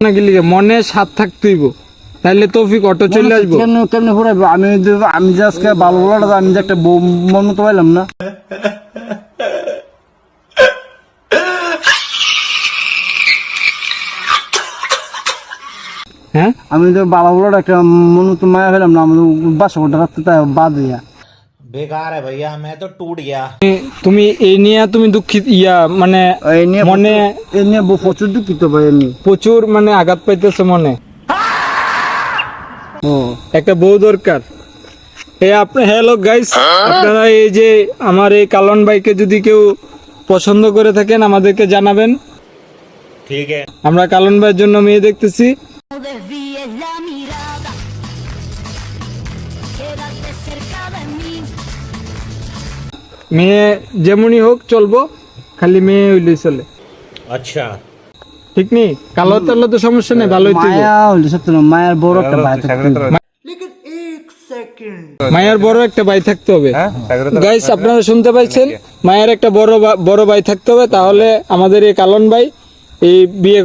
নাকি লিগে মনে সাথ থাকতেইব, তাইলে তৌফিক অটো চলে আসবো। কেমনে ঘুরাইবো? আমি যে আজকে ভালো বলাটা আমি যে একটা মন মতো পাইলাম না। হ্যাঁ আমি তো ভালো বলাটা একটা মন মতো মায়া পেলাম না। আমাদের বাসা ওটা রাখতে তাই বাদ দিয়া बेकार है भैया, मैं तो टूट गया। তুমি এই নিয়ে তুমি দুঃখিত মানে এই নিয়ে মনে এই নিয়ে প্রচুর দুঃখিত ভাই আমি। প্রচুর মানে আঘাত পাইতেছে মনে। ও একটা বউ দরকার। হ্যালো গাইস, আপনারা এই যে আমার এই কালন ভাইকে যদি কেউ পছন্দ করে থাকেন আমাদেরকে জানাবেন। ठीक है। আমরা কালন ভাইয়ের জন্য মেয়ে দেখতেছি। No desvíes la mirada, quédate cerca de mí. মেয়ে যেমনই হোক চলবো, খালি মেয়ে হইলেই চলে। अच्छा ঠিক নেই, কালো তাহলে তো সমস্যা নেই, ভালোই তো। মায়া হইলে সত্য না, মায়ের বড় একটা ভাই থাকতে হবে। মায়ের বড় একটা ভাই থাকতে হবে। গাইস আপনারা শুনতে পাইছেন, মায়ের একটা বড় ভাই থাকতে হবে, তাহলে আমাদের এই কালন ভাই এই বিয়ে